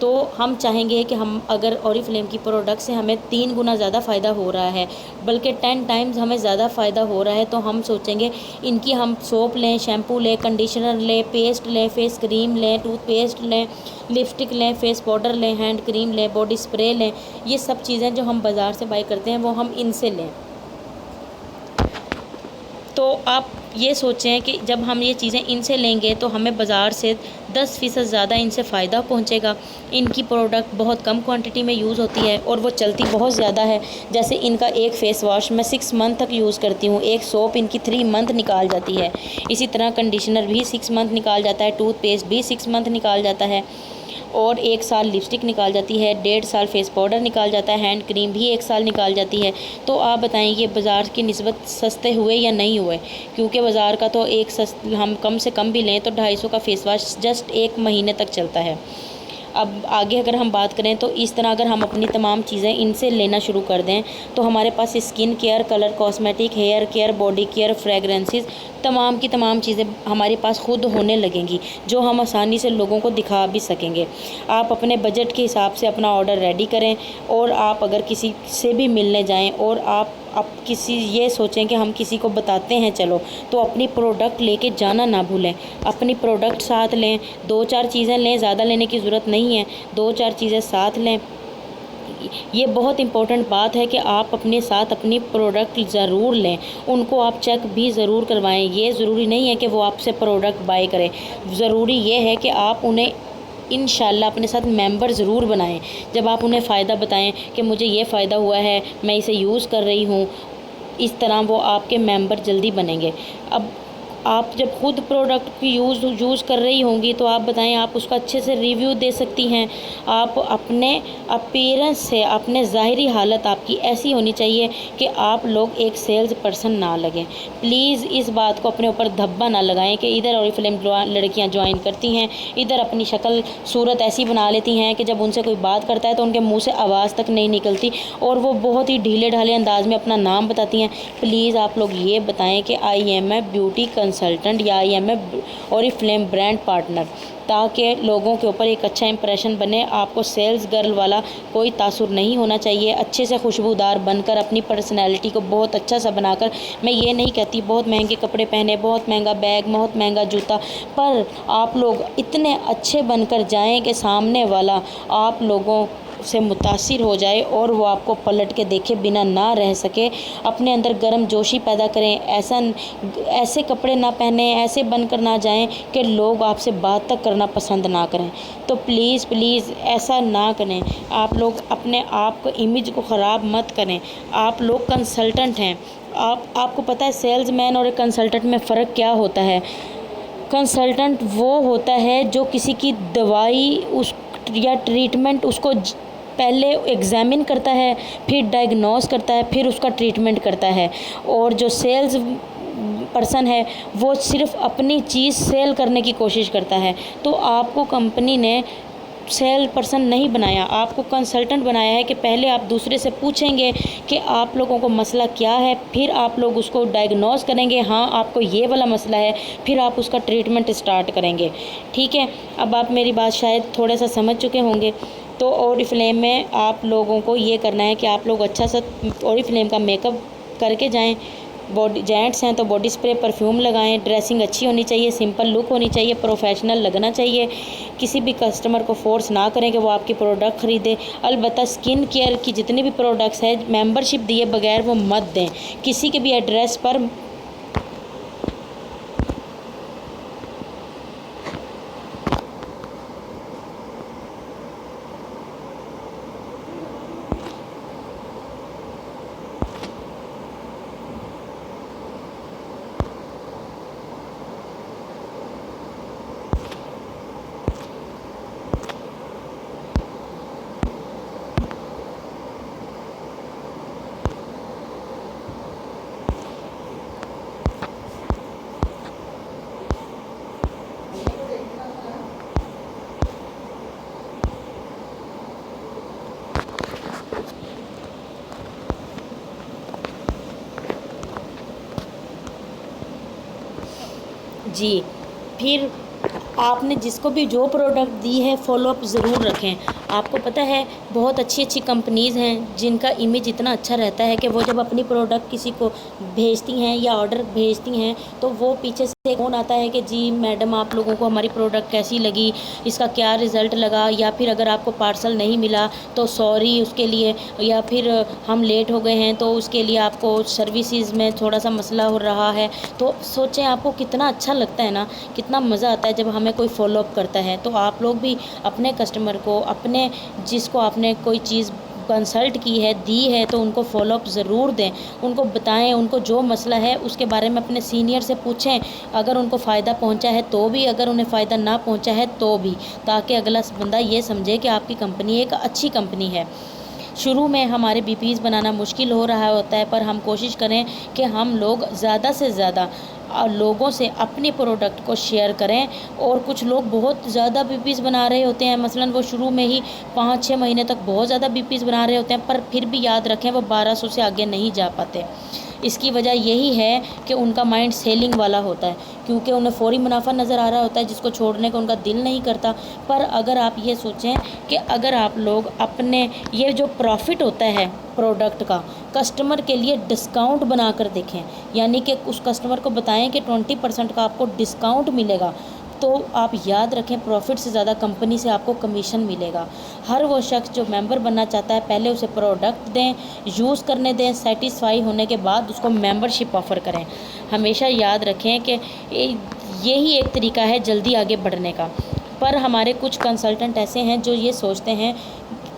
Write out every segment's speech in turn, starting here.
تو ہم چاہیں گے کہ ہم اگر اوریفلیم کی پروڈکٹ سے ہمیں 3 گنا زیادہ فائدہ ہو رہا ہے، بلکہ 10 ٹائمز ہمیں زیادہ فائدہ ہو رہا ہے، تو ہم سوچیں گے ان کی ہم سوپ لیں، شیمپو لیں، کنڈیشنر لیں، پیسٹ لیں، فیس کریم لیں، ٹوتھ پیسٹ لیں، لپسٹک لیں، فیس پاؤڈر لیں، ہینڈ کریم لیں، باڈی اسپرے لیں۔ یہ سب چیزیں جو ہم بازار سے بائی کرتے ہیں وہ ہم ان سے لیں۔ تو آپ یہ سوچیں کہ جب ہم یہ چیزیں ان سے لیں گے تو ہمیں بازار سے 10% زیادہ ان سے فائدہ پہنچے گا۔ ان کی پروڈکٹ بہت کم کوانٹٹی میں یوز ہوتی ہے اور وہ چلتی بہت زیادہ ہے۔ جیسے ان کا ایک فیس واش میں 6 منتھ تک یوز کرتی ہوں، ایک سوپ ان کی 3 منتھ نکال جاتی ہے، اسی طرح کنڈیشنر بھی 6 منتھ نکال جاتا ہے، ٹوتھ پیسٹ بھی 6 منتھ نکال جاتا ہے، اور 1 سال لپسٹک نکال جاتی ہے، 1.5 سال فیس پاؤڈر نکال جاتا ہے، ہینڈ کریم بھی 1 سال نکال جاتی ہے۔ تو آپ بتائیں یہ بازار کی نسبت سستے ہوئے یا نہیں ہوئے؟ کیونکہ بازار کا تو ہم کم سے کم بھی لیں تو 250 کا فیس واش جسٹ 1 مہینے تک چلتا ہے۔ اب آگے اگر ہم بات کریں تو اس طرح اگر ہم اپنی تمام چیزیں ان سے لینا شروع کر دیں تو ہمارے پاس skin care, colour cosmetic, hair care, body care, fragrances, تمام کی تمام چیزیں ہمارے پاس خود ہونے لگیں گی، جو ہم آسانی سے لوگوں کو دکھا بھی سکیں گے۔ آپ اپنے بجٹ کے حساب سے اپنا آرڈر ریڈی کریں، اور آپ اگر کسی سے بھی ملنے جائیں اور آپ کسی یہ سوچیں کہ ہم کسی کو بتاتے ہیں چلو، تو اپنی پروڈکٹ لے کے جانا نہ بھولیں۔ اپنی پروڈکٹ ساتھ لیں، 2-4 چیزیں لیں، زیادہ لینے کی ضرورت نہیں ہے، 2-4 چیزیں ساتھ لیں۔ یہ بہت امپورٹنٹ بات ہے کہ آپ اپنے ساتھ اپنی پروڈکٹ ضرور لیں، ان کو آپ چیک بھی ضرور کروائیں۔ یہ ضروری نہیں ہے کہ وہ آپ سے پروڈکٹ بائی کریں، ضروری یہ ہے کہ آپ انہیں انشاءاللہ اپنے ساتھ ممبر ضرور بنائیں۔ جب آپ انہیں فائدہ بتائیں کہ مجھے یہ فائدہ ہوا ہے، میں اسے یوز کر رہی ہوں، اس طرح وہ آپ کے ممبر جلدی بنیں گے۔ اب آپ جب خود پروڈکٹ کی یوز کر رہی ہوں گی تو آپ بتائیں، آپ اس کا اچھے سے ریویو دے سکتی ہیں۔ آپ اپنے اپیرنس سے، اپنے ظاہری حالت آپ کی ایسی ہونی چاہیے کہ آپ لوگ ایک سیلز پرسن نہ لگیں۔ پلیز اس بات کو اپنے اوپر دھبا نہ لگائیں کہ ادھر اوریفلیم لڑکیاں جوائن کرتی ہیں، ادھر اپنی شکل صورت ایسی بنا لیتی ہیں کہ جب ان سے کوئی بات کرتا ہے تو ان کے منہ سے آواز تک نہیں نکلتی، اور وہ بہت ہی ڈھیلے ڈھالے انداز میں اپنا نام بتاتی ہیں۔ پلیز آپ لوگ یہ بتائیں کہ I am a beauty consultant یا I am a Oriflame brand partner, تاکہ لوگوں کے اوپر ایک اچھا امپریشن بنے۔ آپ کو سیلز گرل والا کوئی تاثر نہیں ہونا چاہیے، اچھے سے خوشبودار بن کر اپنی پرسنالٹی کو بہت اچھا سا بنا کر۔ میں یہ نہیں کہتی بہت مہنگے کپڑے پہنے، بہت مہنگا بیگ، بہت مہنگا جوتا، پر آپ لوگ اتنے اچھے بن کر جائیں کہ سامنے والا آپ لوگوں سے متاثر ہو جائے اور وہ آپ کو پلٹ کے دیکھے بنا نہ رہ سکے۔ اپنے اندر گرم جوشی پیدا کریں، ایسے کپڑے نہ پہنیں، ایسے بن کر نہ جائیں کہ لوگ آپ سے بات تک کرنا پسند نہ کریں۔ تو پلیز ایسا نہ کریں۔ آپ لوگ اپنے آپ کو امیج کو خراب مت کریں۔ آپ لوگ کنسلٹنٹ ہیں، آپ کو پتہ ہے سیلز مین اور ایک کنسلٹنٹ میں فرق کیا ہوتا ہے؟ کنسلٹنٹ وہ ہوتا ہے جو کسی کی دوائی یا ٹریٹمنٹ اس کو پہلے ایگزامن کرتا ہے، پھر ڈائگنوز کرتا ہے، پھر اس کا ٹریٹمنٹ کرتا ہے، اور جو سیلز پرسن ہے وہ صرف اپنی چیز سیل کرنے کی کوشش کرتا ہے۔ تو آپ کو کمپنی نے سیل پرسن نہیں بنایا، آپ کو کنسلٹنٹ بنایا ہے کہ پہلے آپ دوسرے سے پوچھیں گے کہ آپ لوگوں کو مسئلہ کیا ہے، پھر آپ لوگ اس کو ڈائگنوز کریں گے، ہاں آپ کو یہ والا مسئلہ ہے، پھر آپ اس کا ٹریٹمنٹ اسٹارٹ کریں گے۔ ٹھیک ہے، اب آپ میری بات شاید تھوڑا سا سمجھ چکے ہوں گے۔ تو اوریفلیم میں آپ لوگوں کو یہ کرنا ہے کہ آپ لوگ اچھا سا اوریفلیم کا میک اپ کر کے جائیں۔ جینٹس ہیں تو باڈی اسپرے، پرفیوم لگائیں، ڈریسنگ اچھی ہونی چاہیے، سمپل لک ہونی چاہیے، پروفیشنل لگنا چاہیے۔ کسی بھی کسٹمر کو فورس نہ کریں کہ وہ آپ کی پروڈکٹ خریدے۔ البتہ اسکن کیئر کی جتنی بھی پروڈکٹس ہیں ممبر شپ دیے بغیر وہ مت دیں کسی کے بھی ایڈریس پر۔ جی، پھر آپ نے جس کو بھی جو پروڈکٹ دی ہے فالو اپ ضرور رکھیں۔ آپ کو پتہ ہے بہت اچھی اچھی کمپنیز ہیں جن کا امیج اتنا اچھا رہتا ہے کہ وہ جب اپنی پروڈکٹ کسی کو بھیجتی ہیں یا آرڈر بھیجتی ہیں تو وہ پیچھے سے فون آتا ہے کہ جی میڈم آپ لوگوں کو ہماری پروڈکٹ کیسی لگی، اس کا کیا رزلٹ لگا، یا پھر اگر آپ کو پارسل نہیں ملا تو سوری اس کے لیے، یا پھر ہم لیٹ ہو گئے ہیں تو اس کے لیے آپ کو سروسز میں تھوڑا سا مسئلہ ہو رہا ہے۔ تو سوچیں آپ کو کتنا اچھا لگتا ہے نا، کتنا مزہ آتا ہے جب ہمیں کوئی فالو اپ کرتا ہے۔ تو آپ لوگ بھی اپنے کسٹمر کو، اپنے جس کو آپ نے کوئی چیز کنسلٹ کی ہے، دی ہے، تو ان کو فالو اپ ضرور دیں، ان کو بتائیں، ان کو جو مسئلہ ہے اس کے بارے میں اپنے سینئر سے پوچھیں، اگر ان کو فائدہ پہنچا ہے تو بھی، اگر انہیں فائدہ نہ پہنچا ہے تو بھی، تاکہ اگلا بندہ یہ سمجھے کہ آپ کی کمپنی ایک اچھی کمپنی ہے۔ شروع میں ہمارے بی پیز بنانا مشکل ہو رہا ہوتا ہے، پر ہم کوشش کریں کہ ہم لوگ زیادہ سے زیادہ لوگوں سے اپنی پروڈکٹ کو شیئر کریں۔ اور کچھ لوگ بہت زیادہ بی پیز بنا رہے ہوتے ہیں، مثلاً وہ شروع میں ہی 5-6 مہینے تک بہت زیادہ بی پیز بنا رہے ہوتے ہیں، پر پھر بھی یاد رکھیں وہ 1200 سے آگے نہیں جا پاتے۔ اس کی وجہ یہی ہے کہ ان کا مائنڈ سیلنگ والا ہوتا ہے، کیونکہ انہیں فوری منافع نظر آ رہا ہوتا ہے جس کو چھوڑنے کو ان کا دل نہیں کرتا۔ پر اگر آپ یہ سوچیں کہ اگر آپ لوگ اپنے یہ جو پروفٹ ہوتا ہے پروڈکٹ کا، کسٹمر کے لیے ڈسکاؤنٹ بنا کر دیکھیں، یعنی کہ اس کسٹمر کو بتائیں کہ 20% کا آپ کو ڈسکاؤنٹ ملے گا، تو آپ یاد رکھیں پروفٹ سے زیادہ کمپنی سے آپ کو کمیشن ملے گا۔ ہر وہ شخص جو ممبر بننا چاہتا ہے پہلے اسے پروڈکٹ دیں، یوز کرنے دیں، سیٹسفائی ہونے کے بعد اس کو ممبر شپ آفر کریں۔ ہمیشہ یاد رکھیں کہ یہی ایک طریقہ ہے جلدی آگے بڑھنے کا۔ پر ہمارے کچھ کنسلٹنٹ ایسے ہیں جو یہ سوچتے ہیں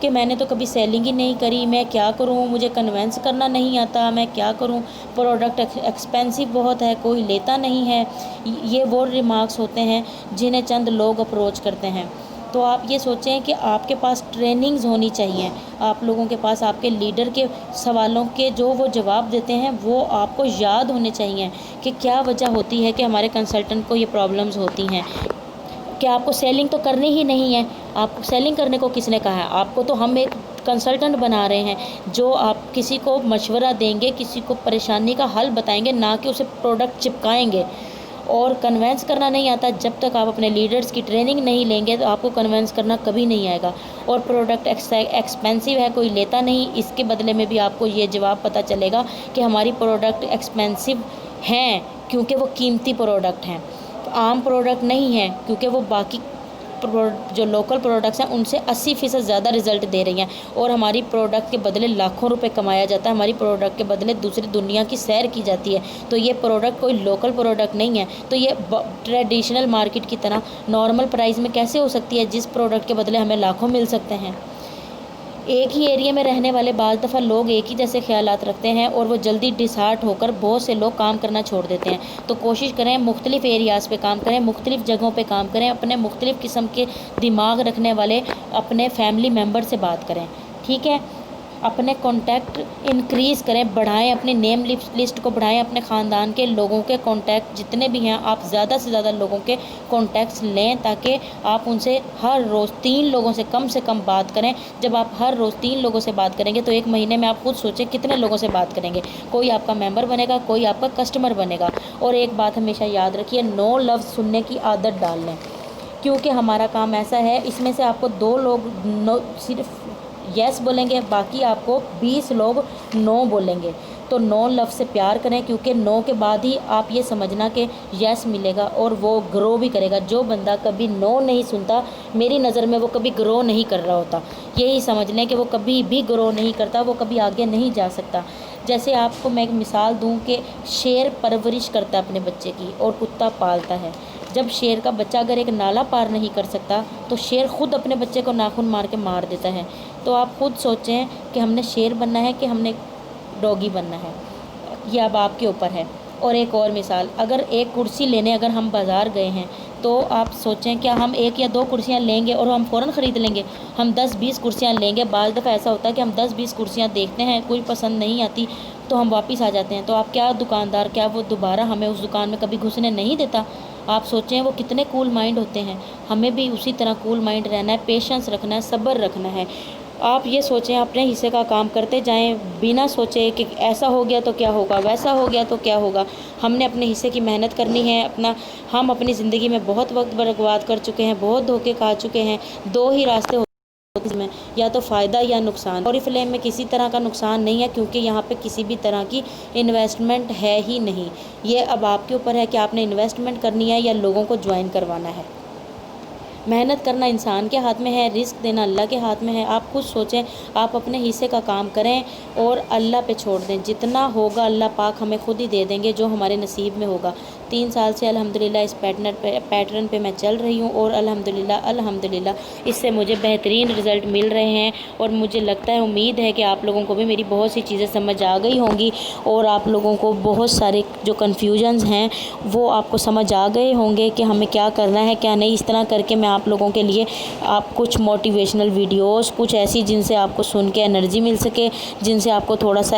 کہ میں نے تو کبھی سیلنگ ہی نہیں کری، میں کیا کروں، مجھے کنونس کرنا نہیں آتا، میں کیا کروں، پروڈکٹ ایکسپینسو بہت ہے، کوئی لیتا نہیں ہے۔ یہ وہ ریمارکس ہوتے ہیں جنہیں چند لوگ اپروچ کرتے ہیں۔ تو آپ یہ سوچیں کہ آپ کے پاس ٹریننگز ہونی چاہیے، آپ لوگوں کے پاس آپ کے لیڈر کے سوالوں کے جو وہ جواب دیتے ہیں وہ آپ کو یاد ہونے چاہیے کہ کیا وجہ ہوتی ہے کہ ہمارے کنسلٹنٹ کو یہ پرابلمز ہوتی ہیں۔ کہ آپ کو سیلنگ تو کرنی ہی نہیں ہے، آپ کو سیلنگ کرنے کو کس نے کہا ہے؟ آپ کو تو ہم ایک کنسلٹنٹ بنا رہے ہیں جو آپ کسی کو مشورہ دیں گے، کسی کو پریشانی کا حل بتائیں گے، نہ کہ اسے پروڈکٹ چپکائیں گے۔ اور کنونس کرنا نہیں آتا، جب تک آپ اپنے لیڈرز کی ٹریننگ نہیں لیں گے تو آپ کو کنونس کرنا کبھی نہیں آئے گا۔ اور پروڈکٹ ایکسپینسو ہے، کوئی لیتا نہیں، اس کے بدلے میں بھی آپ کو یہ جواب پتہ چلے گا کہ ہماری پروڈکٹ ایکسپینسو ہیں کیونکہ وہ قیمتی پروڈکٹ ہیں، عام پروڈکٹ نہیں ہیں، کیونکہ وہ باقی جو لوکل پروڈکٹس ہیں ان سے 80% زیادہ رزلٹ دے رہی ہیں، اور ہماری پروڈکٹ کے بدلے لاکھوں روپے کمایا جاتا ہے، ہماری پروڈکٹ کے بدلے دوسری دنیا کی سیر کی جاتی ہے۔ تو یہ پروڈکٹ کوئی لوکل پروڈکٹ نہیں ہے، تو یہ ٹریڈیشنل مارکیٹ کی طرح نارمل پرائز میں کیسے ہو سکتی ہے جس پروڈکٹ کے بدلے ہمیں لاکھوں مل سکتے ہیں۔ ایک ہی ایریا میں رہنے والے بعض دفعہ لوگ ایک ہی جیسے خیالات رکھتے ہیں اور وہ جلدی ڈسہارٹ ہو کر بہت سے لوگ کام کرنا چھوڑ دیتے ہیں۔ تو کوشش کریں مختلف ایریاز پہ کام کریں، مختلف جگہوں پہ کام کریں، اپنے مختلف قسم کے دماغ رکھنے والے اپنے فیملی ممبر سے بات کریں، ٹھیک ہے؟ اپنے کانٹیکٹ انکریز کریں، بڑھائیں، اپنی نیم لسٹ کو بڑھائیں، اپنے خاندان کے لوگوں کے کانٹیکٹ جتنے بھی ہیں آپ زیادہ سے زیادہ لوگوں کے کانٹیکٹس لیں، تاکہ آپ ان سے ہر روز 3 لوگوں سے کم بات کریں۔ جب آپ ہر روز 3 لوگوں سے بات کریں گے تو ایک مہینے میں آپ خود سوچیں کتنے لوگوں سے بات کریں گے، کوئی آپ کا ممبر بنے گا، کوئی آپ کا کسٹمر بنے گا۔ اور ایک بات ہمیشہ یاد رکھیے، نو لفظ سننے کی عادت ڈال لیں، کیونکہ ہمارا کام ایسا ہے اس میں سے آپ کو 2 لوگ صرف یس بولیں گے، باقی آپ کو 20 لوگ نو بولیں گے۔ تو 9 لفظ سے پیار کریں، کیونکہ نو کے بعد ہی آپ یہ سمجھنا کہ یس ملے گا اور وہ گرو بھی کرے گا۔ جو بندہ کبھی نو نہیں سنتا میری نظر میں وہ کبھی گرو نہیں کر رہا ہوتا، یہی سمجھ لیں کہ وہ کبھی بھی گرو نہیں کرتا، وہ کبھی آگے نہیں جا سکتا۔ جیسے آپ کو میں ایک مثال دوں کہ شیر پرورش کرتا ہے اپنے بچے کی اور کتا پالتا ہے۔ جب شیر کا بچہ اگر ایک نالا پار نہیں کر سکتا تو شیر خود اپنے بچے کو ناخن مار کے مار دیتا ہے۔ تو آپ خود سوچیں کہ ہم نے شیر بننا ہے کہ ہم نے ڈوگی بننا ہے، یہ اب آپ کے اوپر ہے۔ اور ایک اور مثال، اگر ایک کرسی لینے اگر ہم بازار گئے ہیں تو آپ سوچیں کیا ہم 1 یا 2 کرسیاں لیں گے اور ہم فوراً خرید لیں گے؟ ہم 10-20 کرسیاں لیں گے۔ بعض دفعہ ایسا ہوتا ہے کہ ہم 10-20 کرسیاں دیکھتے ہیں، کوئی پسند نہیں آتی تو ہم واپس آ جاتے ہیں۔ تو آپ کیا دکاندار، کیا وہ دوبارہ ہمیں اس دکان میں کبھی گھسنے نہیں دیتا؟ آپ سوچیں وہ کتنے کول مائنڈ ہوتے ہیں۔ ہمیں بھی اسی طرح کول مائنڈ رہنا ہے، پیشنس رکھنا ہے، صبر رکھنا ہے۔ آپ یہ سوچیں اپنے حصے کا کام کرتے جائیں، بنا سوچے کہ ایسا ہو گیا تو کیا ہوگا، ویسا ہو گیا تو کیا ہوگا۔ ہم نے اپنے حصے کی محنت کرنی ہے۔ ہم اپنی زندگی میں بہت وقت برباد کر چکے ہیں، بہت دھوکے کھا چکے ہیں۔ دو ہی راستے ہوتے ہیں، یا تو فائدہ یا نقصان۔ اور فلم میں کسی طرح کا نقصان نہیں ہے، کیونکہ یہاں پہ کسی بھی طرح کی انویسٹمنٹ ہے ہی نہیں۔ یہ اب آپ کے اوپر ہے کہ آپ نے انویسٹمنٹ کرنی ہے یا لوگوں کو جوائن کروانا ہے۔ محنت کرنا انسان کے ہاتھ میں ہے، رزق دینا اللہ کے ہاتھ میں ہے۔ آپ خود سوچیں، آپ اپنے حصے کا کام کریں اور اللہ پہ چھوڑ دیں۔ جتنا ہوگا اللہ پاک ہمیں خود ہی دے دیں گے، جو ہمارے نصیب میں ہوگا۔ 3 سال سے الحمدللہ اس پیٹرن پہ میں چل رہی ہوں، اور الحمدللہ اس سے مجھے بہترین رزلٹ مل رہے ہیں، اور مجھے لگتا ہے، امید ہے کہ آپ لوگوں کو بھی میری بہت سی چیزیں سمجھ آ گئی ہوں گی، اور آپ لوگوں کو بہت سارے جو کنفیوژنز ہیں وہ آپ کو سمجھ آ گئے ہوں گے کہ ہمیں کیا کرنا ہے کیا نہیں۔ اس طرح کر کے میں آپ لوگوں کے لیے کچھ موٹیویشنل ویڈیوز، کچھ ایسی جن سے آپ کو سن کے انرجی مل سکے، جن سے آپ کو تھوڑا سا